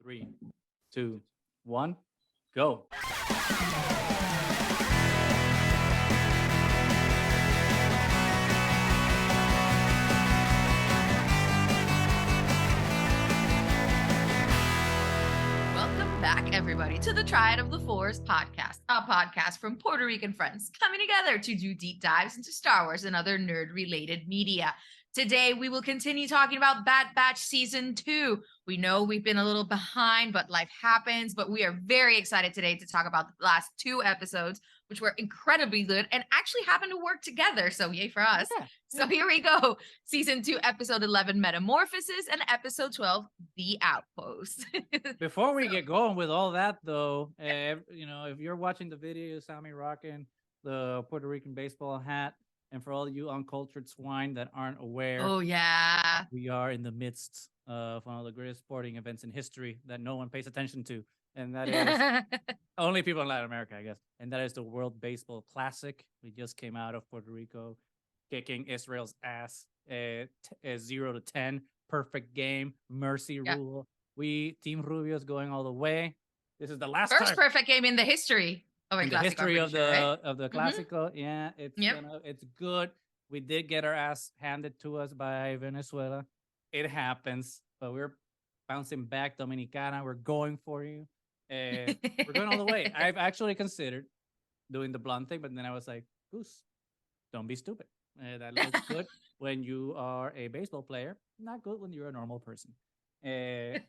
3, 2, 1, go. Welcome back, everybody, to the Triad of the Fours podcast, a podcast from Puerto Rican friends coming together to do deep dives into Star Wars and other nerd-related media. Today, we will continue talking about Bad Batch Season 2. We know we've been a little behind, but life happens. But we are very excited today to talk about the last 2 episodes, which were incredibly good and actually happened to work together. So yay for us. Yeah. So here we go. Season 2, Episode 11, Metamorphosis, and Episode 12, The Outpost. Before we get going with all that, though, if you're watching the video, you saw me rocking the Puerto Rican baseball hat. And for all you uncultured swine that aren't aware, Oh, yeah. we are in the midst of one of the greatest sporting events in history that no one pays attention to. And that is only people in Latin America, I guess. And that is the World Baseball Classic. We just came out of Puerto Rico, kicking Israel's ass 0-10. Perfect game, mercy rule. Team Rubio is going all the way. This is the last first perfect game in the history. In the history of the Clásico, yeah, it's good. We did get our ass handed to us by Venezuela. It happens, but we're bouncing back. Dominicana, we're going for you. We're going all the way. I've actually considered doing the blonde thing, but then I was like, Goose, don't be stupid. That looks good when you are a baseball player, not good when you're a normal person. I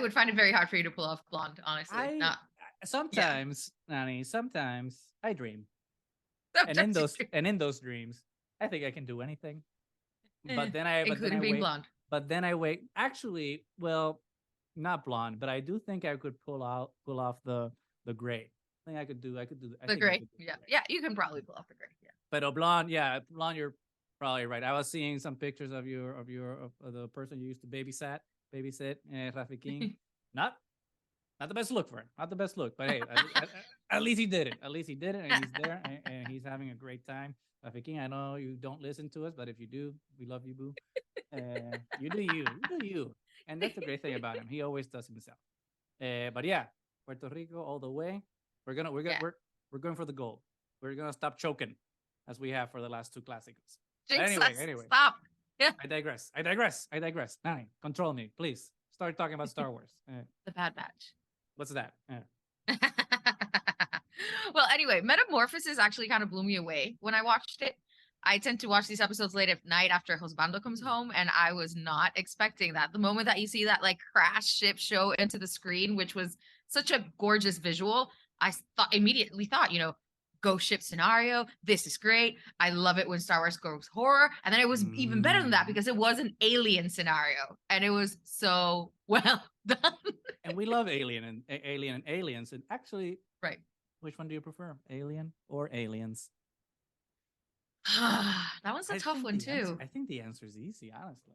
would find it very hard for you to pull off blonde, honestly. Sometimes, Nani, sometimes I dream. Sometimes and in those dreams, I think I can do anything. But then I including being blonde. But then I wait. Actually, well, not blonde, but I do think I could pull off the gray. I think I could do the gray. Yeah, you can probably pull off the gray. Yeah. But blonde, you're probably right. I was seeing some pictures of the person you used to babysit, Rafikin. Not the best look for him. Not the best look, but hey, at least he did it. At least he did it, and he's there, and he's having a great time. Rafikin, I know you don't listen to us, but if you do, we love you, boo. You do you, and that's the great thing about him. He always does himself. But yeah, Puerto Rico all the way. We're going for the gold. We're gonna stop choking, as we have for the last 2 Clásicos. Anyway, stop. Yeah. I digress. Nani, control me, please. Start talking about Star Wars. The Bad Batch. What's that? Well, anyway, Metamorphosis actually kind of blew me away when I watched it. I tend to watch these episodes late at night after Josbando comes home, and I was not expecting that. The moment that you see that crash ship show into the screen, which was such a gorgeous visual, I immediately thought, ghost ship scenario. This is great. I love it when Star Wars goes horror. And then it was even better than that because it was an alien scenario, and it was so well done. And we love Alien and Aliens. And actually, right. Which one do you prefer, Alien or Aliens? That one's a tough one too. I think the answer is easy, honestly.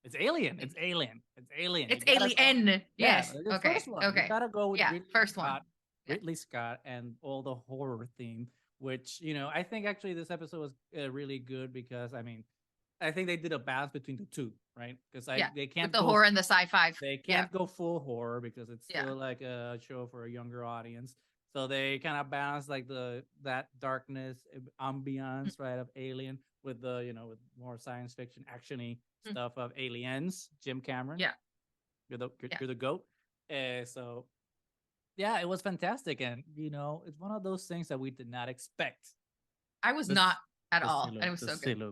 It's Alien. It's Alien. It's Alien. Yes. Okay. Okay. You gotta go with first one. Ridley Scott and all the horror theme, which I think actually this episode was really good because I think they did a balance between the two, right? Because they can't with the horror and the sci-fi. They can't go full horror because it's still like a show for a younger audience. So they kind of balance that darkness ambiance, right, of Alien with the with more science fiction actiony stuff of Aliens. Jim Cameron, you're the goat. So yeah, it was fantastic, and it's one of those things that we did not expect. I was not at all, and it was so good.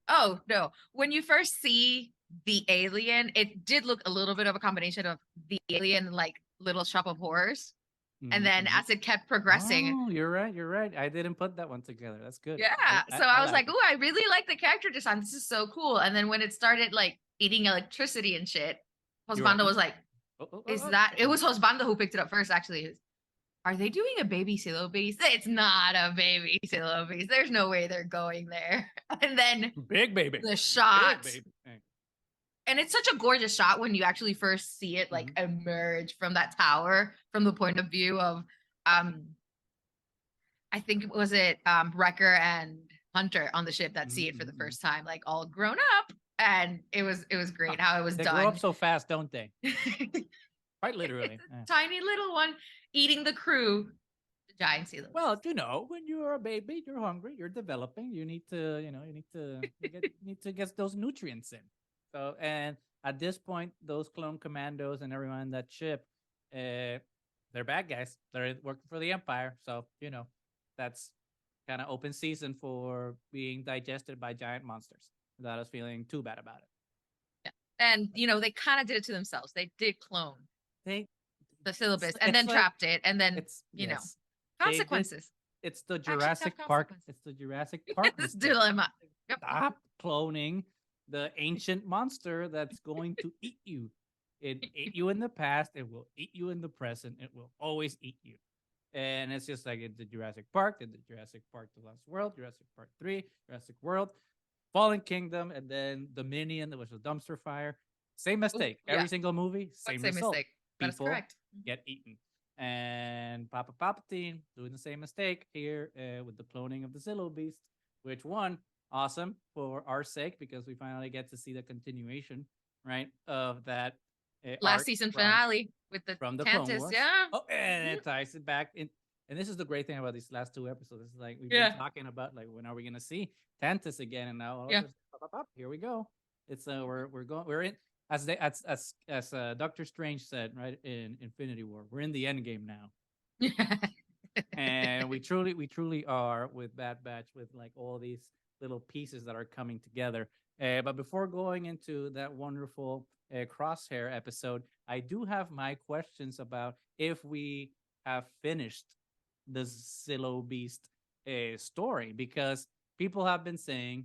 Oh no! When you first see the alien, it did look a little bit of a combination of the Alien and Little Shop of Horrors. And then as it kept progressing. Oh, you're right. I didn't put that one together. That's good. Yeah. I was like, oh, I really like the character design. This is so cool. And then when it started eating electricity and shit, Josbando was like, it was Josbando who picked it up first, actually. Are they doing a baby Silo beast? It's not a baby Silo beast. There's no way they're going there. And then big baby. The shot. Big baby. And it's such a gorgeous shot when you actually first see it emerge from that tower from the point of view of I think Wrecker and Hunter on the ship that see it for the first time, all grown up. and it was great how it was They done. grow up so fast, don't they? Quite literally. It's a tiny little one eating the crew, the giant sea lilies. Well, when you're a baby, you're hungry, you're developing. You need to, need to get those nutrients in. So, and at this point, those clone commandos and everyone on that ship, they're bad guys. They're working for the Empire. So, that's kind of open season for being digested by giant monsters without us feeling too bad about it. And they kind of did it to themselves. They did clone They the syllabus and then trapped it, and then yes, consequences. It's the Jurassic Park. It's the Jurassic Park This dilemma. Yep. Stop cloning the ancient monster that's going to eat you. It ate you in the past. It will eat you in the present. It will always eat you. And it's just like in the Jurassic Park, in the Jurassic Park: The Lost World, Jurassic Park 3, Jurassic World, Fallen Kingdom, and then Dominion, that was a dumpster fire. Same mistake. Every single movie, same result. Mistake. That is correct. Get eaten. And Papa Palpatine doing the same mistake here with the cloning of the Zillo Beast, which awesome for our sake, because we finally get to see the continuation, right, of that last season finale with the from the Tantus, Clone Wars. yeah. Oh, and it ties it back in. And this is the great thing about these last two episodes. It's like we've been talking about, like, when are we gonna see Tantus again? And now here we go. It's we're in, as Doctor Strange said, right, in Infinity War, we're in the end game now. And we truly are with Bad Batch, with like all these little pieces that are coming together. But before going into that wonderful Crosshair episode, I do have my questions about if we have finished the Zillo Beast story, because people have been saying,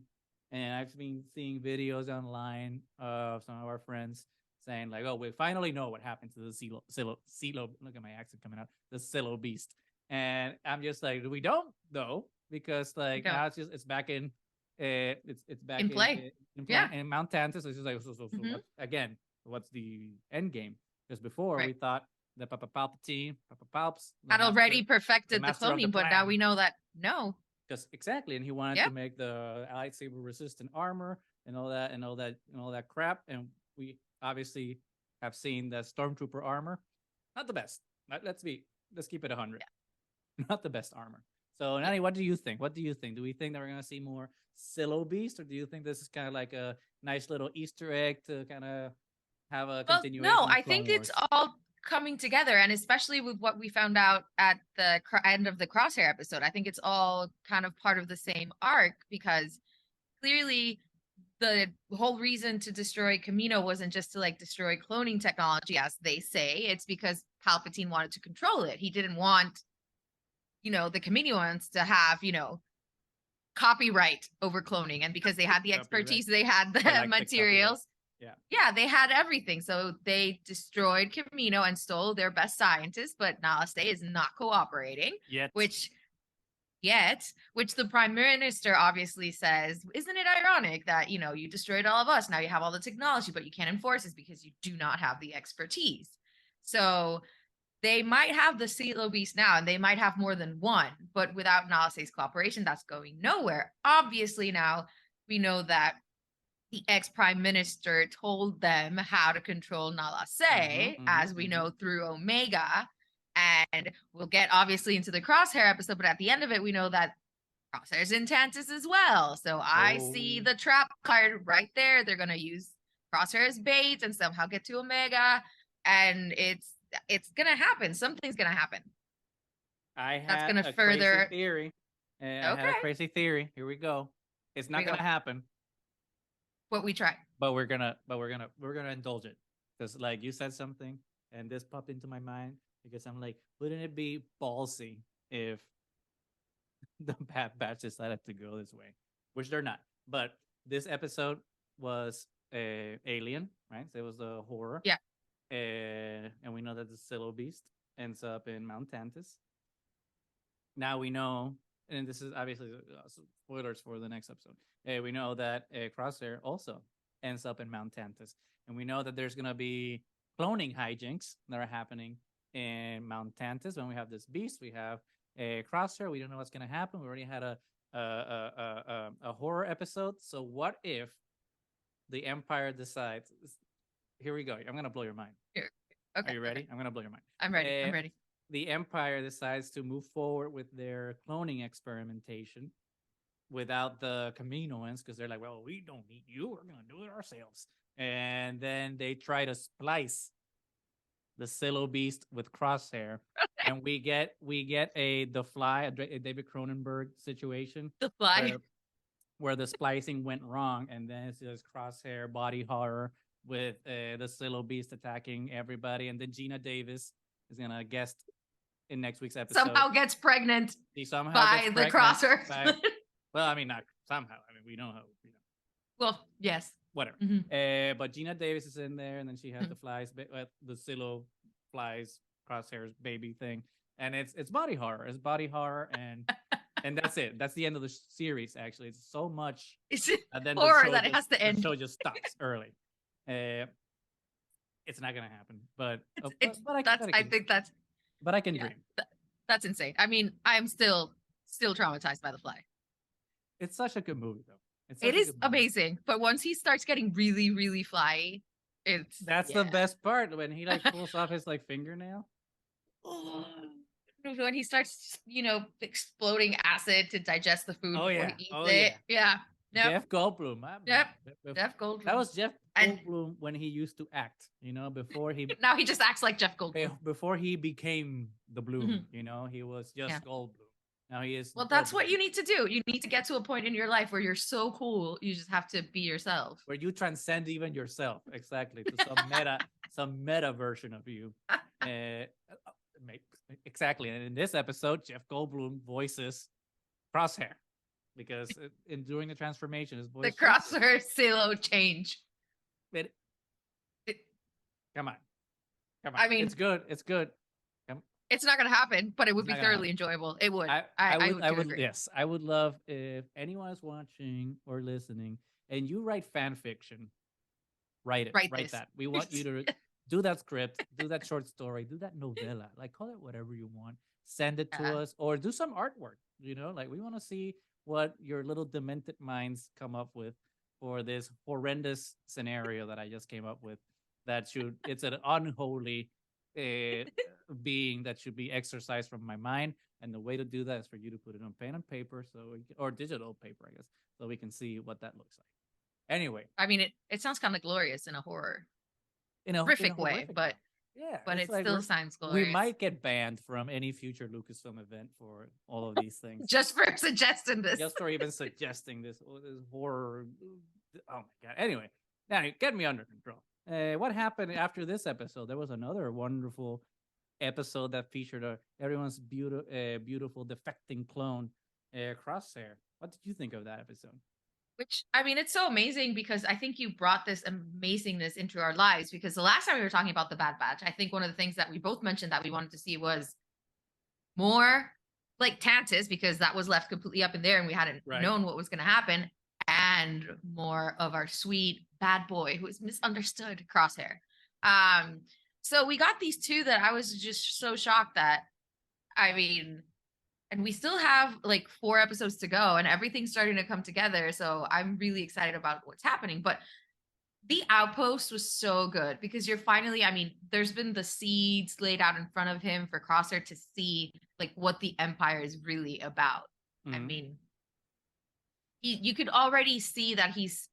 and I've been seeing videos online of some of our friends saying like, "Oh, we finally know what happened to the Zillo." Look at my accent coming out. The Zillo Beast, and I'm just like, we don't know, because like now it's back in, it's back in play, in Mount Tantus. It's just like what's the end game? Because before we thought that Papa Palps had already perfected the cloning, but now we know that no. Just exactly, and he wanted to make the lightsaber resistant armor and all that crap. And we obviously have seen the Stormtrooper armor, not the best. Let's keep it 100. Yeah. Not the best armor. So, Nani, what do you think? Do we think that we're gonna see more Zillo Beast, or do you think this is kind of like a nice little Easter egg to kind of have a continuation? No, I think it's all coming together, and especially with what we found out at the end of the Crosshair episode, I think it's all kind of part of the same arc, because clearly the whole reason to destroy Kamino wasn't just to like destroy cloning technology, as they say. It's because Palpatine wanted to control it. He didn't want, the Kaminoans to have, copyright over cloning, and because they had the expertise, they had the materials. Yeah, they had everything. So they destroyed Kamino and stole their best scientists, but Nalaste is not cooperating. Which the Prime Minister obviously says, isn't it ironic that, you destroyed all of us, now you have all the technology, but you can't enforce it because you do not have the expertise. So they might have the Zillo Beast now, and they might have more than one, but without Nalaste's cooperation, that's going nowhere. Obviously now we know that the ex-prime minister told them how to control Nalaste, as we know through Omega. And we'll get obviously into the Crosshair episode, but at the end of it, we know that Crosshair's in Tantus as well. So I see the trap card right there. They're going to use Crosshair as bait and somehow get to Omega. And it's going to happen. Something's going to happen. That's going to further theory. I had a crazy theory. Here we go. It's not going to happen. But we try. But we're gonna indulge it, because like you said something, and this popped into my mind, because I'm like, wouldn't it be ballsy if the Bad Batch decided to go this way? Which they're not. But this episode was Alien, right? So it was the horror. Yeah. And we know that the Zillo Beast ends up in Mount Tantus. Now we know, and this is obviously spoilers for the next episode. We know that Crosshair also ends up in Mount Tantus. And we know that there's going to be cloning hijinks that are happening in Mount Tantus. When we have this beast, we have a Crosshair. We don't know what's going to happen. We already had a horror episode. So what if the Empire decides. Here we go. I'm gonna blow your mind. Here. Okay. Are you ready? I'm gonna blow your mind. I'm ready. I'm ready. The Empire decides to move forward with their cloning experimentation without the Kaminoans because they're like, well, we don't need you. We're gonna do it ourselves. And then they try to splice the Silo Beast with Crosshair, and we get the Fly, a David Cronenberg situation. The Fly, where the splicing went wrong, and then it's just Crosshair body horror with the Silo Beast attacking everybody, and then Gina Davis is gonna guest in next week's episode. Somehow gets pregnant. She somehow by gets the Crosser. Well, I mean, not somehow. I mean, we know how. Well, yes. Whatever. But Gina Davis is in there, and then she has the flies, the Silo Flies Crosshair's baby thing, and it's body horror. It's body horror, and that's it. That's the end of the series. Actually, it's so much. It's horror that it has to end. The show just stops early. It's not gonna happen, but I can dream. That's insane. I mean, I'm still traumatized by The Fly. It's such a good movie, though. It is amazing, but once he starts getting really, really fly, that's the best part when he like pulls off his like fingernail. When he starts, exploding acid to digest the food before he eats it. Yeah. Yep. Jeff Goldblum. Jeff Goldblum. That was Jeff Goldblum when he used to act, before he. Now he just acts like Jeff Goldblum. Before he became the Bloom, he was just Goldblum. Now he is. Well, that's what you need to do. You need to get to a point in your life where you're so cool, you just have to be yourself. Where you transcend even yourself, exactly, to some meta version of you. Exactly. And in this episode, Jeff Goldblum voices Crosshair because during the transformation, his voice. The Crosshair Silo change. Come on. I mean, it's good. It's good. It's not going to happen, but it would be thoroughly enjoyable. It would. I would agree. Yes, I would love if anyone is watching or listening and you write fan fiction, write it. Write that. We want you to do that script, do that short story, do that novella, like call it whatever you want. Send it to us or do some artwork. Like we want to see what your little demented minds come up with for this horrendous scenario that I just came up with. It's an unholy being that should be exercised from my mind, and the way to do that is for you to put it on pen and paper, or digital paper, I guess, so we can see what that looks like. Anyway, I mean, it sounds kind of glorious in a horrific way, but it still sounds glorious. We might get banned from any future Lucasfilm event for all of these things, just for suggesting this, just for even suggesting this horror. Oh my god! Anyway, now get me under control. What happened after this episode? There was another wonderful episode that featured everyone's beautiful defecting clone, Crosshair. What did you think of that episode? Which, I mean, it's so amazing because I think you brought this amazingness into our lives, because the last time we were talking about the Bad Batch, I think one of the things that we both mentioned that we wanted to see was more like Tantus, because that was left completely up in there and we hadn't known what was going to happen, and more of our sweet bad boy who is misunderstood, Crosshair. So we got these two that I was just so shocked that, I mean, and we still have like 4 episodes to go and everything's starting to come together. So I'm really excited about what's happening. But the Outpost was so good because you're finally, I mean, there's been the seeds laid out in front of him for Crosshair to see like what the Empire is really about. Mm-hmm. I mean, you could already see that he's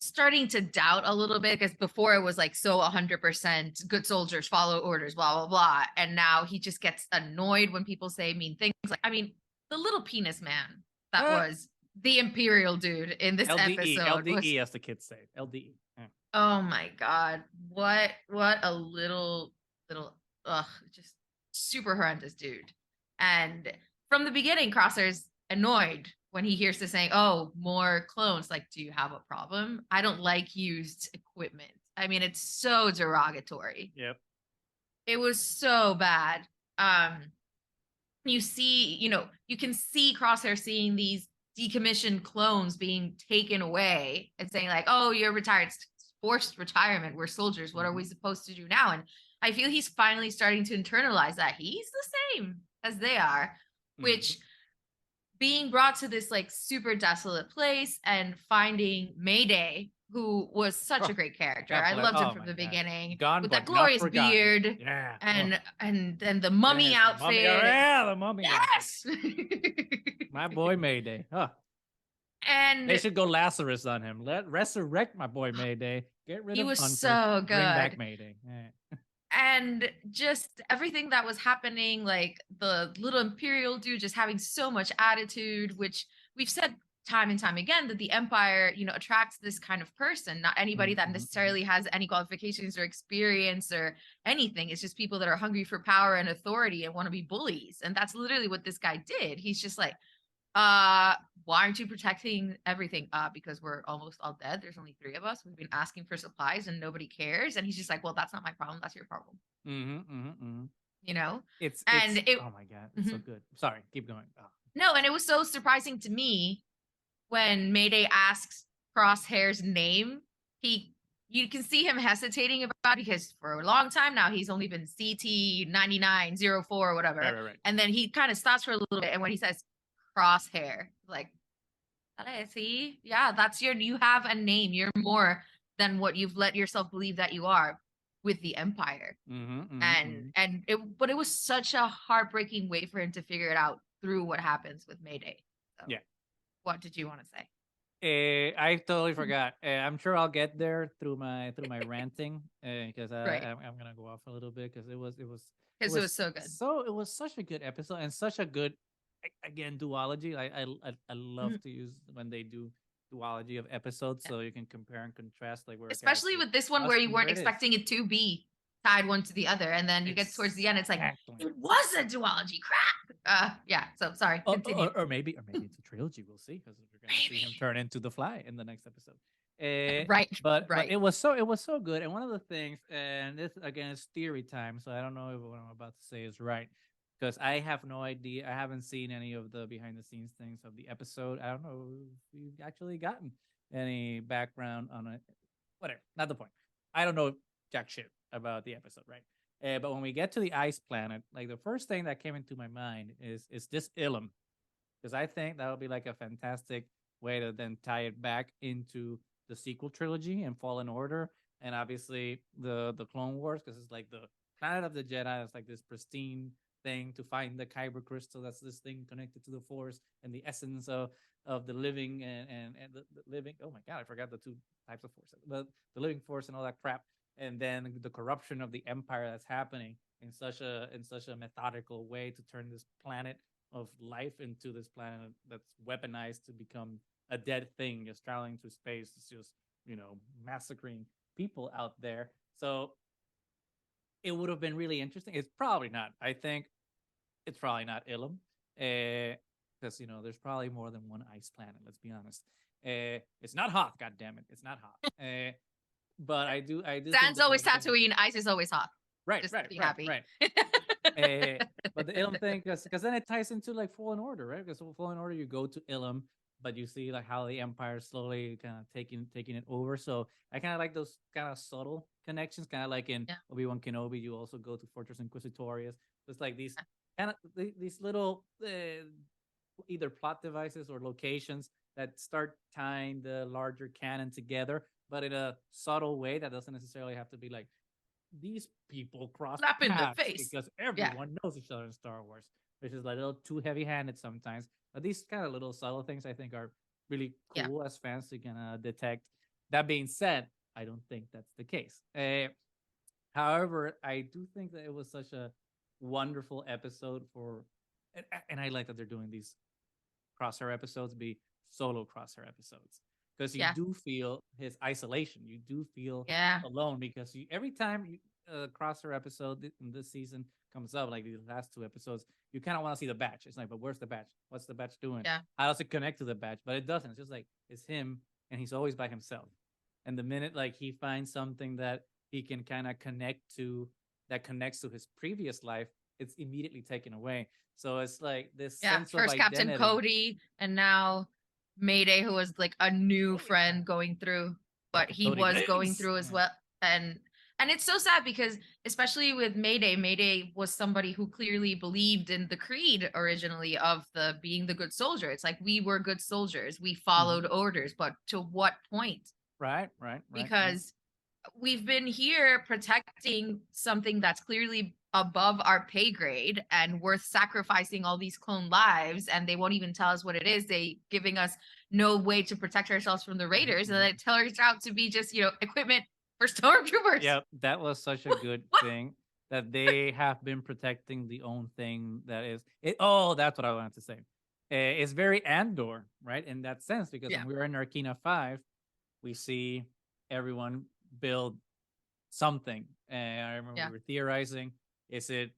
starting to doubt a little bit, because before it was like so 100% good soldiers follow orders, blah blah blah, and now he just gets annoyed when people say mean things. Like, I mean, the little penis man that was the Imperial dude in this episode. LDE, as the kids say, LDE. Yeah. Oh my god, what a little just super horrendous dude. And from the beginning, Crosshair's annoyed when he hears this saying, oh, more clones. Like, do you have a problem? I don't like used equipment. I mean, it's so derogatory. Yep. It was so bad. You see, you can see Crosshair seeing these decommissioned clones being taken away and saying like, oh, you're retired. It's forced retirement. We're soldiers. What are we supposed to do now? And I feel he's finally starting to internalize that he's the same as they are, which being brought to this like super desolate place and finding Mayday, who was such a great character. I loved him from the beginning Gone with but that not glorious forgotten. beard Yeah. and then the mummy Yes, outfit. The mummy Yes. my boy Mayday. Huh. And They should go Lazarus on him. Resurrect my boy Mayday. Get rid he of was Hunter. so good. Bring back Mayday. Yeah. And just everything that was happening, like the little Imperial dude just having so much attitude, which we've said time and time again that the Empire, attracts this kind of person, not anybody that necessarily has any qualifications or experience or anything. It's just people that are hungry for power and authority and want to be bullies. And that's literally what this guy did. He's just like, why aren't you protecting everything? Because we're almost all dead. There's only 3 of us. We've been asking for supplies and nobody cares. And he's just like, well, that's not my problem. That's your problem. It's oh my God, it's so good. Sorry, keep going. Oh. No, and it was so surprising to me when Mayday asks Crosshair's name. You can see him hesitating about it because for a long time now he's only been CT9904 or whatever. Right. And then he kind of stops for a little bit, and when he says Crosshair, like, see, yeah, you have a name. You're more than what you've let yourself believe that you are with the Empire. But it was such a heartbreaking way for him to figure it out through what happens with Mayday. So, yeah. What did you want to say? I totally forgot. I'm sure I'll get there through my ranting because I'm gonna go off a little bit because it was so good. So it was such a good episode and such a good again duology. I love to use when they do duology of episodes so you can compare and contrast like where especially with this one where you weren't expecting it to be tied one to the other, and then you get towards the end, it's like it was a duology. Crap. Yeah. So sorry. Continue. Or maybe it's a trilogy. We'll see because we're gonna see him turn into the Fly in the next episode. But it was so good. And one of the things, and this again is theory time, so I don't know if what I'm about to say is right because I have no idea. I haven't seen any of the behind the scenes things of the episode. I don't know if we've actually gotten any background on it. Whatever, not the point. I don't know jack shit about the episode, right? But when we get to the ice planet, like the first thing that came into my mind is this Ilum, because I think that would be like a fantastic way to then tie it back into the sequel trilogy and Fallen Order, and obviously the Clone Wars, because it's like the planet of the Jedi. It's like this pristine thing to find the Kyber crystal. That's this thing connected to the Force and the essence of the living and the living. Oh my God, I forgot the 2 types of Force, but the living Force and all that crap. And then the corruption of the Empire that's happening in such a methodical way to turn this planet of life into this planet that's weaponized to become a dead thing, just traveling through space. It's just massacring people out there. So it would have been really interesting. It's probably not. I think it's probably not Ilum, because there's probably more than one ice planet. Let's be honest. It's not Hoth. God damn it, it's not Hoth. But I do. Sand's always Tatooine. Ice is always hot. Right. Just right. Be right. happy. Right. But the Ilum thing, because then it ties into like Fallen Order, right? Because Fallen Order, you go to Ilum, but you see like how the Empire slowly kind of taking it over. So I kind of like those kind of subtle connections, kind of like in Obi-Wan Kenobi. You also go to Fortress Inquisitorius. It's like these kind of these little either plot devices or locations that start tying the larger canon together, but in a subtle way that doesn't necessarily have to be like these people cross slap in the face because everyone knows each other in Star Wars, which is like a little too heavy-handed sometimes. But these kind of little subtle things I think are really cool as fans to kind of detect. That being said, I don't think that's the case. However, I do think that it was such a wonderful episode and I like that they're doing these Crosshair episodes be solo Crosshair episodes, because you do feel his isolation. You do feel alone because every time Crosshair episode in this season comes up, like these last 2 episodes, you kind of want to see the batch. It's like, but where's the batch? What's the batch doing? Yeah. How does it connect to the batch? But it doesn't. It's just like it's him, and he's always by himself. And the minute like he finds something that he can kind of connect to, that connects to his previous life, it's immediately taken away. So it's like this sense of identity. First Captain Cody, and now Mayday, who was like a new friend going through, but he was going through as well. And And it's so sad because, especially with Mayday, Mayday was somebody who clearly believed in the creed originally of the being the good soldier. It's like we were good soldiers, we followed orders, but to what point? Right. Because we've been here protecting something that's clearly above our pay grade and worth sacrificing all these clone lives, and they won't even tell us what it is. They giving us no way to protect ourselves from the raiders, and then it turns out to be just equipment for stormtroopers. Yep, that was such a good thing that they have been protecting the own thing that is it. Oh, that's what I wanted to say. It's very Andor, right? In that sense, because Yeah. when we were in Arcana 5, we see everyone build something. And I remember we were theorizing: is it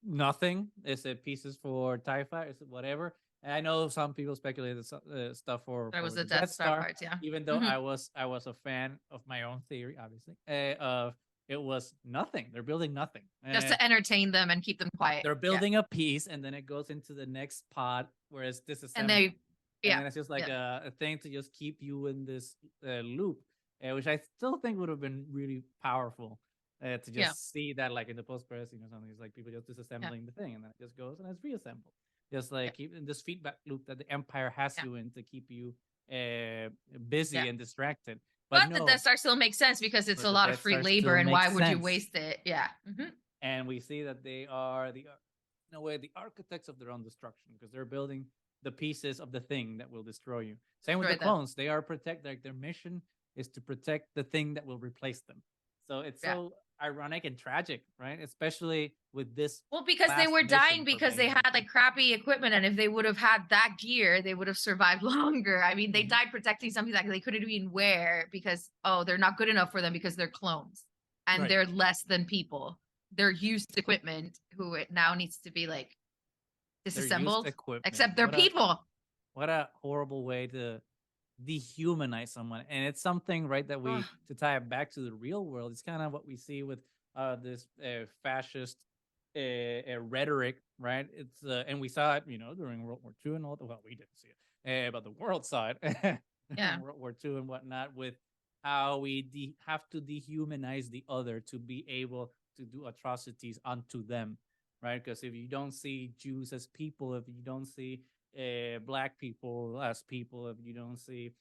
nothing? Is it pieces for TIE Fighter? Is it whatever? And I know some people speculated stuff for That was the Death Death Star parts, yeah. even though I was a fan of my own theory, obviously, of it was nothing. They're building nothing. Just to entertain them and keep them quiet. They're building a piece, and then it goes into the next pod where it's disassembled. And then it's just like a thing to just keep you in this loop, which I still think would have been really powerful to just see that, like in the post credits scene or something. It's like people just disassembling the thing, and then it just goes and it's reassembled. Just like keep in this feedback loop that the Empire has you in to keep you busy and distracted. But no, the Death Star still makes sense because it's a lot of free labor, and why would you waste it? Yeah. And we see that they are in a way the architects of their own destruction, because they're building the pieces of the thing that will destroy you. Same with the clones. They are like their mission is to protect the thing that will replace them. So it's so ironic and tragic, right? Especially with this. Well, because they were dying because they had like crappy equipment, and if they would have had that gear, they would have survived longer. I mean, they died protecting something that they couldn't even wear because they're not good enough for them because they're clones and they're less than people. They're used equipment who it now needs to be like disassembled, except they're people. What a horrible way to dehumanize someone. And it's something, right, that we to tie it back to the real world, it's kind of what we see with this fascist rhetoric, right? It's and we saw it, during World War II and all. Well, we didn't see it, but the world side, World War II and whatnot, with how we have to dehumanize the other to be able to do atrocities unto them, right? Because if you don't see Jews as people, if you don't see Black people as people, if you don't see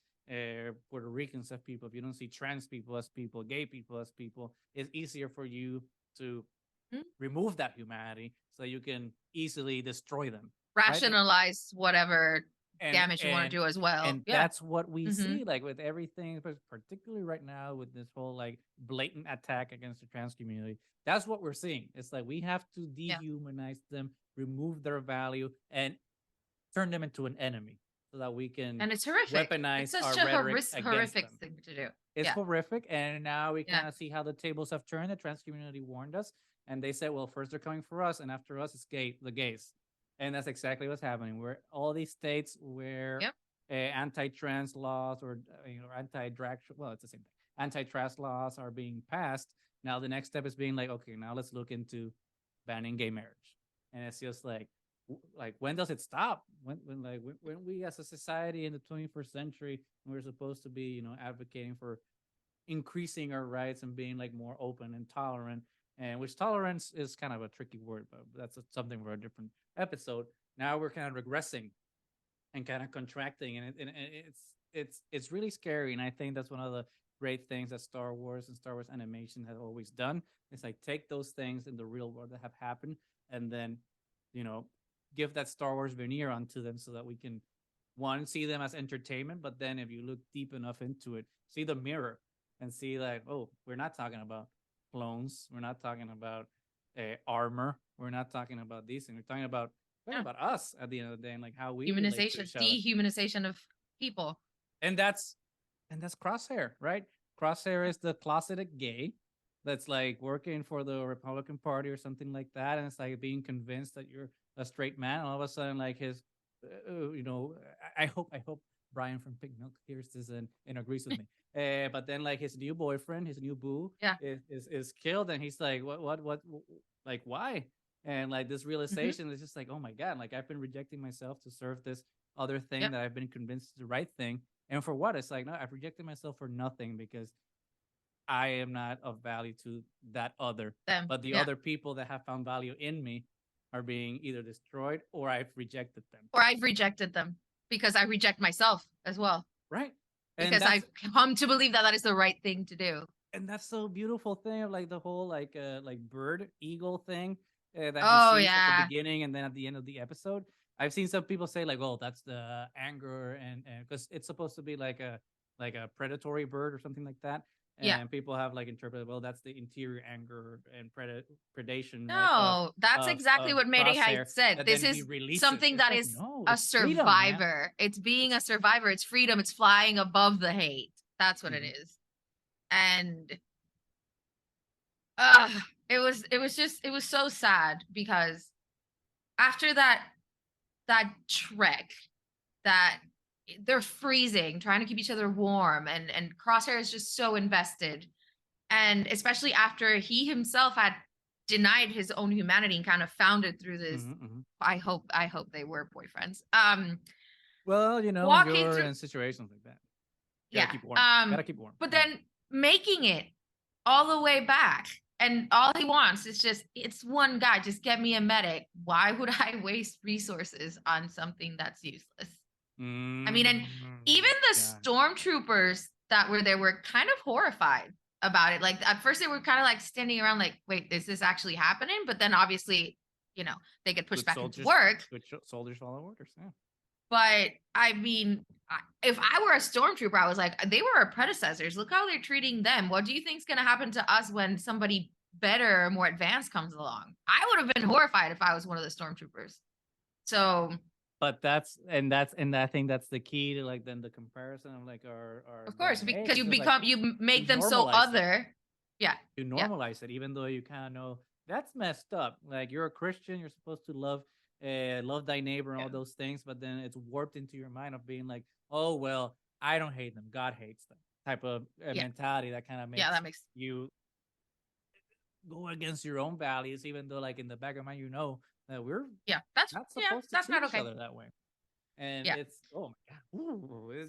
Puerto Ricans as people, if you don't see trans people as people, gay people as people, it's easier for you to remove that humanity so you can easily destroy them. Rationalize whatever damage you want to do as well. And that's what we see, like with everything, particularly right now with this whole like blatant attack against the trans community. That's what we're seeing. It's like we have to dehumanize them, remove their value, and turn them into an enemy so that we can and it's horrific. Weaponize it's such our a horrific thing to do. It's horrific, and now we kind of see how the tables have turned. The trans community warned us, and they said, well, first they're coming for us, and after us, it's the gays. And that's exactly what's happening. Where all these states where anti-trans laws or anti-drag, well, it's the same thing. Anti-trans laws are being passed. Now the next step is being like, okay, now let's look into banning gay marriage. And it's just like when does it stop? When we as a society in the 21st century, we're supposed to be, advocating for increasing our rights and being like more open and tolerant, and which tolerance is kind of a tricky word, but that's something for a different episode. Now we're kind of regressing and kind of contracting, and it's really scary. And I think that's one of the great things that Star Wars and Star Wars animation has always done. It's like take those things in the real world that have happened, and then give that Star Wars veneer onto them so that we can see them as entertainment, but then if you look deep enough into it, see the mirror and see like, oh, we're not talking about clones, we're not talking about armor, we're not talking about these things, we're talking about us at the end of the day, and like how we dehumanization of people. And that's Crosshair, right? Crosshair is the closeted gay that's like working for the Republican Party or something like that, and it's like being convinced that you're a straight man, and all of a sudden, like his, I hope Brian from Pink Milk hears this and agrees with me. But then, like his new boyfriend, his new boo, is killed, and he's like, what, like why? And like this realization is just like, oh my god, like I've been rejecting myself to serve this other thing that I've been convinced is the right thing, and for what? It's like, no, I've rejected myself for nothing, because I am not of value to that other. Them. But the Yeah. other people that have found value in me are being either destroyed or I've rejected them. Or I've rejected them because I reject myself as well. Right. Because I've come to believe that that is the right thing to do. And that's the beautiful thing of like the whole like bird eagle thing that Oh, he sees at yeah. the beginning and then at the end of the episode. I've seen some people say like, "Oh, that's the anger," and because it's supposed to be like a predatory bird or something like that. And Yeah. people have like interpreted, well, that's the interior anger and predation, right? No, that's exactly what Mayday Crosshair, had said. that This then he is releases. something It's that like, is no, a it's freedom, man. survivor. It's being a survivor. It's freedom. It's flying above the hate. That's what it is. And it was so sad because after that trek, that they're freezing, trying to keep each other warm, and Crosshair is just so invested. And especially after he himself had denied his own humanity and kind of found it through this. I hope they were boyfriends. Well, you know, walking you're through in situations like that. yeah, Keep warm. Gotta keep warm. But then making it all the way back, and all he wants is just, it's one guy, just get me a medic. Why would I waste resources on something that's useless? I mean, and even the stormtroopers that were there were kind of horrified about it. Like at first they were kind of like standing around like, wait, is this actually happening? But then obviously, you know, they get pushed back into work. Good soldiers follow orders. Yeah. But I mean, if I were a stormtrooper, I was like, they were our predecessors. Look how they're treating them. What do you think is going to happen to us when somebody better or more advanced comes along? I would have been horrified if I was one of the stormtroopers. So, but I think that's the key to like then the comparison of like our of course, because you become, like, you make them so other. Yeah. You normalize it, even though you kind of know that's messed up. Like you're a Christian, you're supposed to love thy neighbor and all those things, but then it's warped into your mind of being like, oh well, I don't hate them, God hates them, type of mentality that kind of makes you go against your own values, even though like in the back of your mind you know that we're that's not supposed to treat each other that way. And it's oh my god. Ooh,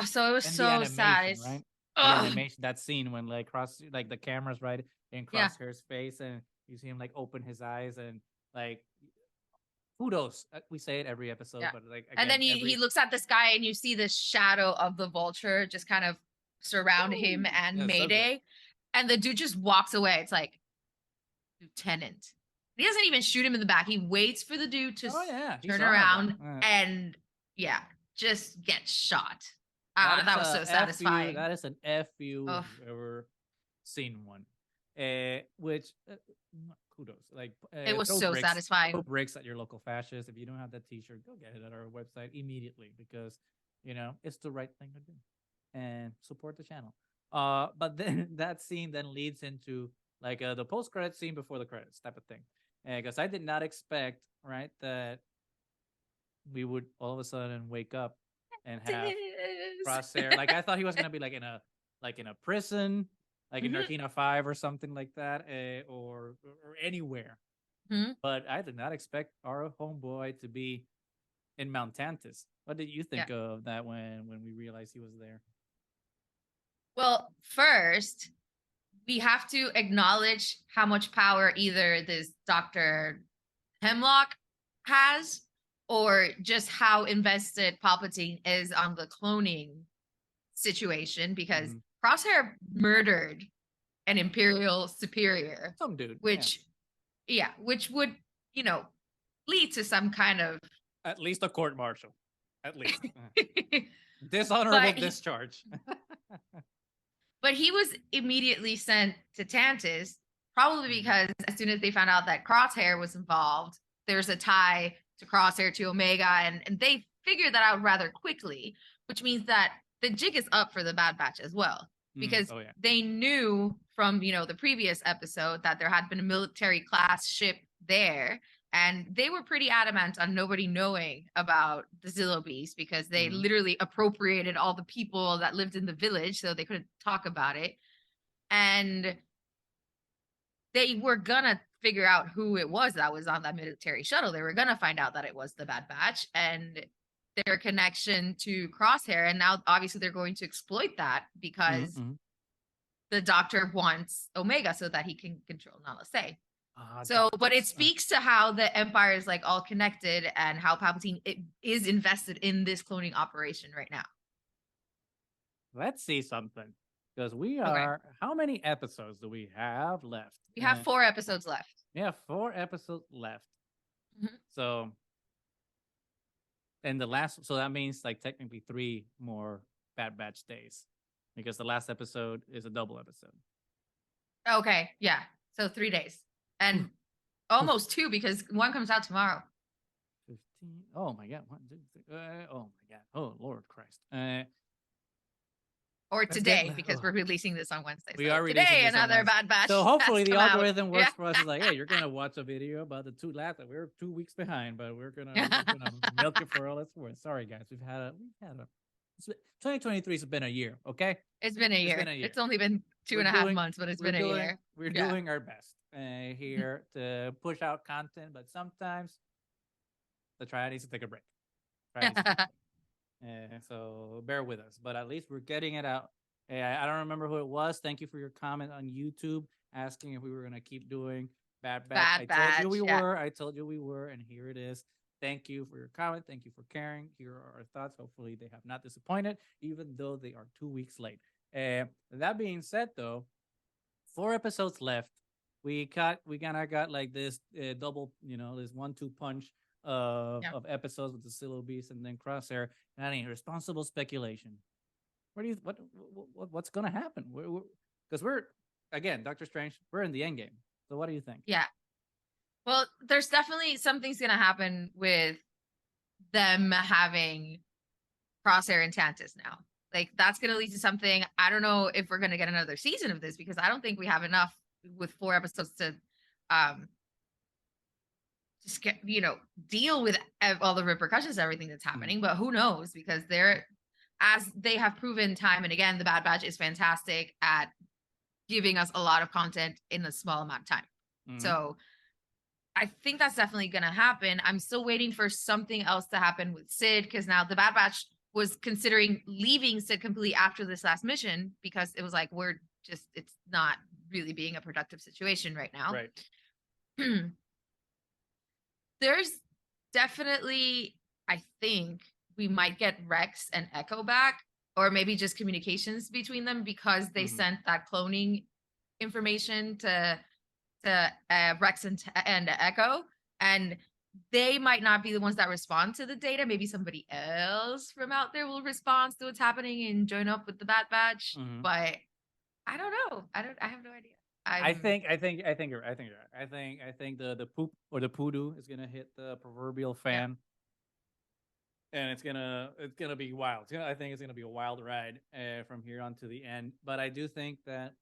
so it was so sad, right? The animation, that scene when like the camera's right in Crosshair's face and you see him like open his eyes and like kudos. We say it every episode, but like again, and then he looks at the sky and you see the shadow of the vulture just kind of surround him and Mayday, and the dude just walks away. It's like, Lieutenant. He doesn't even shoot him in the back. He waits for the dude to turn around and just get shot. That was so satisfying. That is an FU ever seen one. Which kudos. Like it was so satisfying. Throw bricks at your local fascist. If you don't have that T-shirt, go get it at our website immediately because you know it's the right thing to do. And support the channel. But then that scene then leads into like the post-credit scene before the credits type of thing. Because I did not expect, right, that we would all of a sudden wake up and have Crosshair. Like I thought he was gonna be like in a prison, like in Narkina 5 or something like that, or anywhere. But I did not expect our homeboy to be in Mount Tantus. What did you think of that when we realized he was there? Well, first, we have to acknowledge how much power either this Dr. Hemlock has or just how invested Palpatine is on the cloning situation, because Crosshair murdered an Imperial superior. Some dude. Which would, you know, lead to some kind of... At least a court-martial. At least. Dishonorable discharge. But he was immediately sent to Tantus, probably because as soon as they found out that Crosshair was involved, there's a tie to Crosshair to Omega, and they figured that out rather quickly, which means that the jig is up for the Bad Batch as well. Because they knew from, you know, the previous episode that there had been a military class ship there, and they were pretty adamant on nobody knowing about the Zillo Beast because they literally appropriated all the people that lived in the village, so they couldn't talk about it. And they were gonna figure out who it was that was on that military shuttle. They were gonna find out that it was the Bad Batch and their connection to Crosshair. And now obviously they're going to exploit that because the Doctor wants Omega so that he can control Nala Se. So, but Doctors. it speaks to how the Empire is like all connected and how Palpatine is invested in this cloning operation right now. Let's see something. Because we are, how many episodes do we have left? We have 4 episodes left. We have 4 episodes left. Mhm. So, and the last, so that means like technically 3 more Bad Batch days. Because the last episode is a double episode. Okay, yeah. So 3 days. And almost 2 because one comes out tomorrow. 15. Oh my God. 1, 2, 3. Oh my God. Oh, Lord Christ. Or today, because we're releasing this on Wednesday. We so are today, releasing this another Bad Batch. So hopefully the algorithm works Yeah. for us. It's like, hey, you're gonna watch a video about the 2 last. We're 2 weeks behind, but we're gonna milk it for all it's worth. Sorry, guys. We've had a 2023 has been a year. Okay, it's been a year. It's only been 2.5 months, but it's been a year. We're doing our best here to push out content, but sometimes the Triad needs to take a break. So bear with us, but at least we're getting it out. I don't remember who it was. Thank you for your comment on YouTube asking if we were going to keep doing Bad Batch. I told you we were. I told you we were, and here it is. Thank you for your comment. Thank you for caring. Here are our thoughts. Hopefully they have not disappointed, even though they are 2 weeks late. That being said, though, 4 episodes left. We kind of got like this double, this 1-2 punch of episodes with the Silo Beast and then Crosshair. Nani, responsible speculation. What's gonna happen? Because we're again, Doctor Strange. We're in the end game. So what do you think? Yeah. Well, there's definitely something's gonna happen with them having Crosshair and Tantus now. Like that's gonna lead to something. I don't know if we're gonna get another season of this because I don't think we have enough with 4 episodes to just get deal with all the repercussions, everything that's happening. But who knows? Because as they have proven time and again, the Bad Batch is fantastic at giving us a lot of content in a small amount of time. So I think that's definitely going to happen. I'm still waiting for something else to happen with Sid because now the Bad Batch was considering leaving Sid completely after this last mission because it was like, it's not really being a productive situation right now. Right. There's definitely, I think, we might get Rex and Echo back, or maybe just communications between them because they sent that cloning information to Rex and Echo, and they might not be the ones that respond to the data. Maybe somebody else from out there will respond to what's happening and join up with the Bad Batch. But I don't know. I have no idea. I think you're right. I think the poop or the poodoo is gonna hit the proverbial fan. And it's gonna be wild. I think it's gonna be a wild ride from here on to the end. But I do think that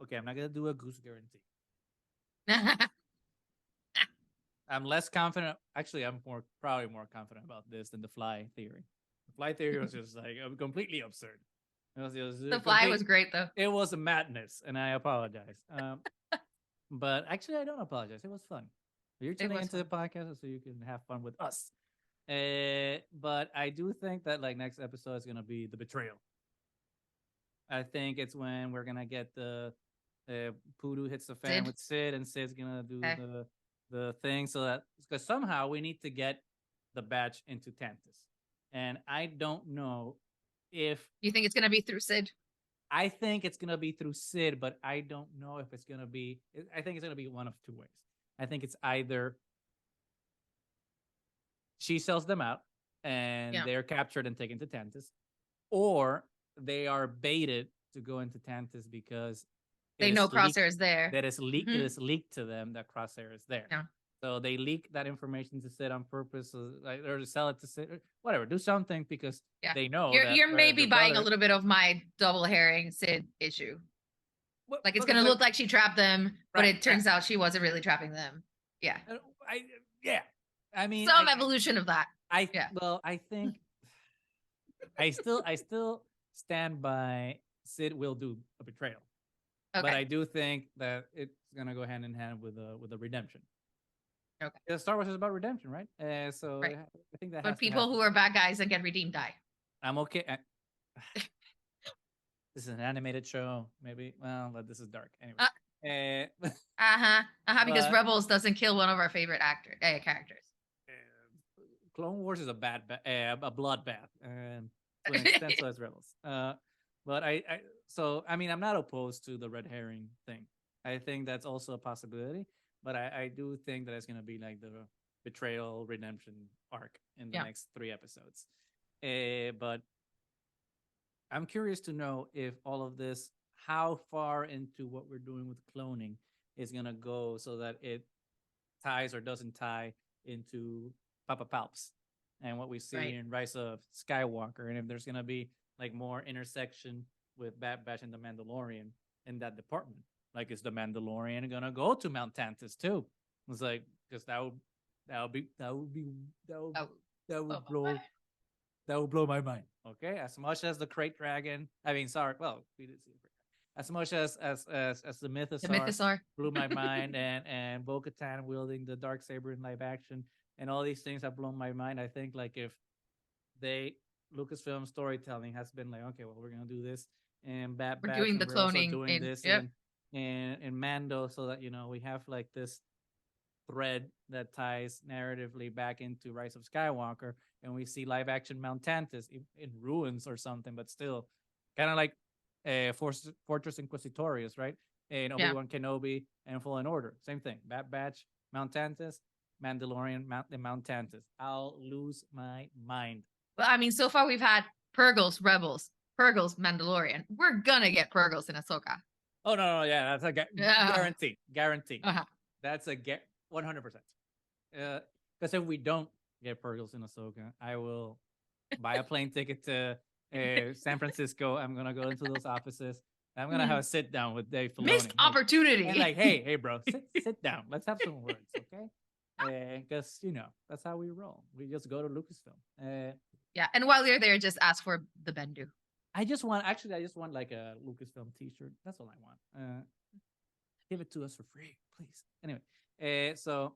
I'm not gonna do a goose guarantee. I'm less confident. Actually, I'm probably more confident about this than the fly theory. The fly theory was just like completely absurd. The fly was great though. It was a madness, and I apologize. But actually, I don't apologize. It was fun. You're tuning into the podcast so you can have fun with us. But I do think that like next episode is gonna be the betrayal. I think it's when we're gonna get the Poodoo hits the fan with Sid, and Sid's gonna do the thing so that because somehow we need to get the batch into Tantus, and I don't know if you think it's gonna be through Sid. I think it's gonna be through Sid, but I don't know if it's gonna be. I think it's gonna be one of 2 ways. I think it's either she sells them out and they're captured and taken to Tantus, or they are baited to go into Tantus because they know Crosshair is there. That is leaked. It is leaked to them that Crosshair is there. Yeah. So they leak that information to Sid on purpose, or to sell it to Sid, or whatever. Do something because they know. You're maybe buying a little bit of my double herring Sid issue. Like it's gonna look like she trapped them, but it turns out she wasn't really trapping them. Yeah. I mean, some evolution of that. Well, I think I still stand by Sid will do a betrayal. Okay. But I do think that it's gonna go hand in hand with a redemption. Okay. Yeah, Star Wars is about redemption, right? I think that. But people who are bad guys and get redeemed die. I'm okay. this is an animated show. Maybe, well, but this is dark anyway. Because But Rebels doesn't kill one of our favorite characters. Clone Wars is a a bloodbath, and to an extent, so is Rebels. But I mean, I'm not opposed to the red herring thing. I think that's also a possibility, but I do think that it's gonna be like the betrayal redemption arc in the next 3 episodes. But I'm curious to know if all of this, how far into what we're doing with cloning is gonna go, so that it ties or doesn't tie into Papa Palps and what we see in Rise of Skywalker, and if there's gonna be like more intersection with Bad Batch and the Mandalorian in that department. Like, is the Mandalorian gonna go to Mount Tantus too? It's like, because that would blow my mind. Okay, as much as the Crate Dragon, I mean, sorry, well, we did see it. As much as the Mythosaur blew my mind, and Bo-Katan wielding the Darksaber in live action, and all these things have blown my mind. I think like if Lucasfilm storytelling has been like, okay, well, we're gonna do this, and we're doing the cloning, doing this, and Mando, so that we have like this thread that ties narratively back into Rise of Skywalker, and we see live action Mount Tantus in ruins or something, but still kind of like Fortress Inquisitorius, right? And Obi-Wan Kenobi and Fallen Order, same thing. Bad Batch, Mount Tantus, Mandalorian, Mount Tantus. I'll lose my mind. Well, I mean, so far we've had Purgles, Rebels, Purgles, Mandalorian. We're gonna get Purgles in Ahsoka. Oh no, yeah, that's a guarantee. That's a 100%. Because if we don't get Purgles in Ahsoka, I will buy a plane ticket to San Francisco. I'm gonna go into those offices. I'm gonna have a sit down with Dave Filoni. Missed opportunity. And like, hey, bro, sit down. Let's have some words, okay? Because that's how we roll. We just go to Lucasfilm. Yeah, and while you're there, just ask for the Bendu. I just want like a Lucasfilm T-shirt. That's all I want. Give it to us for free, please. Anyway, so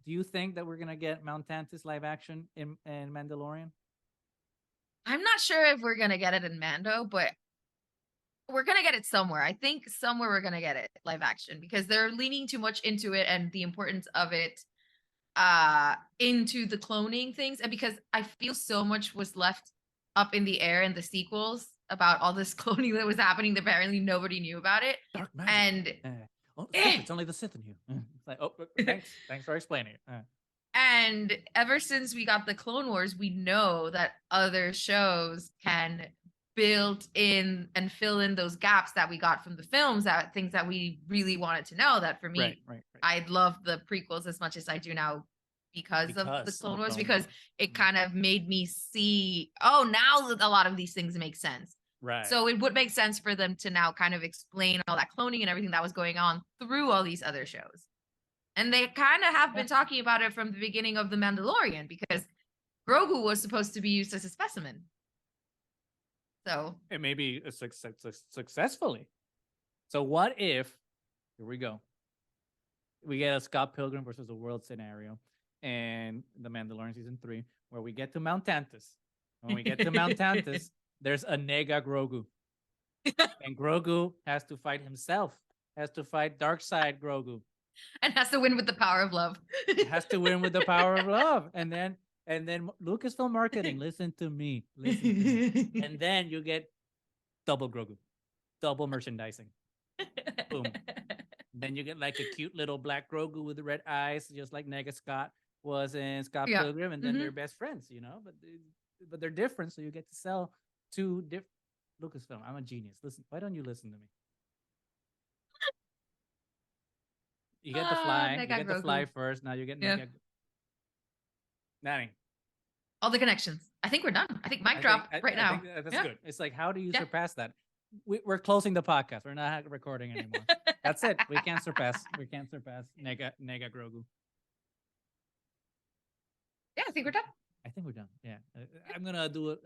do you think that we're gonna get Mount Tantus live action in Mandalorian? I'm not sure if we're gonna get it in Mando, but we're gonna get it somewhere. I think somewhere we're gonna get it live action, because they're leaning too much into it and the importance of it into the cloning things, and because I feel so much was left up in the air in the sequels about all this cloning that was happening that apparently nobody knew about it. Dark magic. And it's only the Sith in you. It's like, oh, thanks for explaining it. And ever since we got the Clone Wars, we know that other shows can build in and fill in those gaps that we got from the films, that things that we really wanted to know. That for me, right. I love the prequels as much as I do now because of the Clone Wars, because it kind of made me see, now a lot of these things make sense. Right. So it would make sense for them to now kind of explain all that cloning and everything that was going on through all these other shows. And they kind of have been talking about it from the beginning of The Mandalorian, because Grogu was supposed to be used as a specimen. So it may be successfully. So what if, here we go, we get a Scott Pilgrim versus the World scenario and The Mandalorian season 3, where we get to Mount Tantus. When we get to Mount Tantus, there's a Nega Grogu. And Grogu has to fight himself, has to fight Darkseid Grogu. And has to win with the power of love. Has to win with the power of love. And then Lucasfilm marketing, listen to me. And then you get double Grogu, double merchandising. Boom. Then you get like a cute little black Grogu with the red eyes, just like Nega Scott was in Scott Pilgrim. And then they're best friends, but they're different. So you get to sell two different Lucasfilm. I'm a genius. Listen, why don't you listen to me? You get the fly. You get the fly first. Now you get Nega. Nani. All the connections. I think we're done. I think mic drop right now. I think that's good. It's like, how do you surpass that? We're closing the podcast. We're not recording anymore. That's it. We can't surpass Nega Grogu. Yeah, I think we're done. I think we're done. Yeah, I'm gonna do it.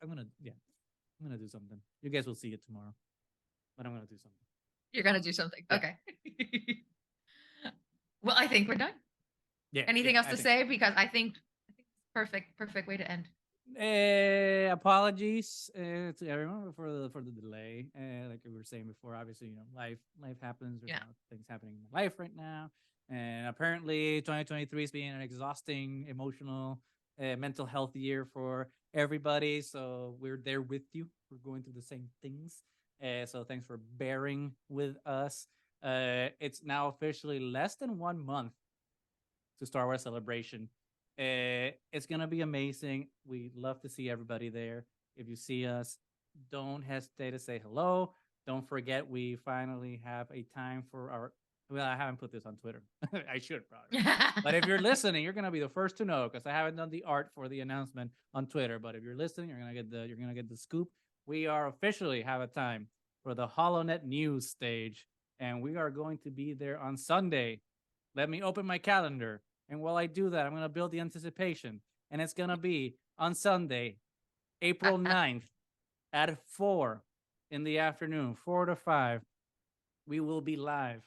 I'm gonna do something. You guys will see it tomorrow, but I'm gonna do something. You're gonna do something. Yeah. Okay. Well, I think we're done. Yeah. Anything else to say? Because I think perfect way to end. Apologies to everyone for the delay. Like we were saying before, obviously, life happens. There's a Yeah. lot of things happening in my life right now, and apparently, 2023 is being an exhausting, emotional, mental health year for everybody. So we're there with you. We're going through the same things. So thanks for bearing with us. It's now officially less than 1 month to Star Wars Celebration. It's gonna be amazing. We love to see everybody there. If you see us, don't hesitate to say hello. Don't forget, we finally have a time for our. Well, I haven't put this on Twitter. I should probably. But if you're listening, you're gonna be the first to know because I haven't done the art for the announcement on Twitter. But if you're listening, you're gonna get the scoop. We are officially have a time for the HoloNet News stage, and we are going to be there on Sunday. Let me open my calendar. And while I do that, I'm going to build the anticipation. And it's going to be on Sunday, April 9th at 4 in the afternoon, 4 to 5. We will be live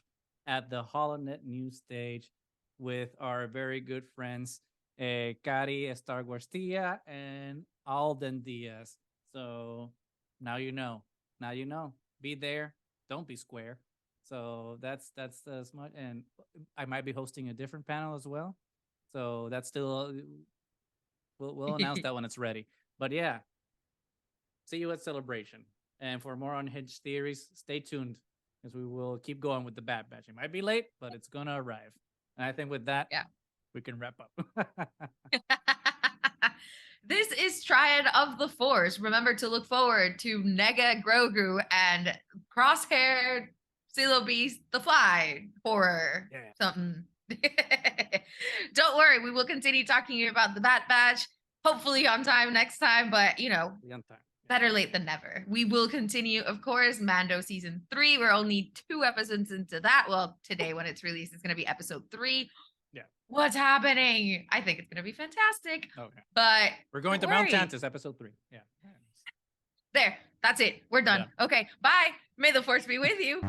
at the HoloNet News stage with our very good friends, Cari Estarguartia and Alden Diaz. So now you know. Now you know. Be there. Don't be square. So that's as much, and I might be hosting a different panel as well. So that's still we'll announce that when it's ready. But yeah, see you at Celebration. And for more unhinged theories, stay tuned because we will keep going with the Bad Batch. It might be late, but it's gonna arrive. And I think with that, Yeah. we can wrap up. This is Triad of the Force. Remember to look forward to Nega Grogu and Crosshair Silo Beast the Fly horror. Yeah. Something. Don't worry, we will continue talking about the Bat Batch, hopefully on time next time, but Be on time. better late than never. We will continue, of course, Mando season 3. We're only 2 episodes into that. Well, today when it's released, it's going to be episode 3. Yeah. What's happening? I think it's going to be fantastic. Okay. But we're going to Mount Tantus, episode 3. Yeah. There. That's it. We're done. Okay. Bye. May the force be with you.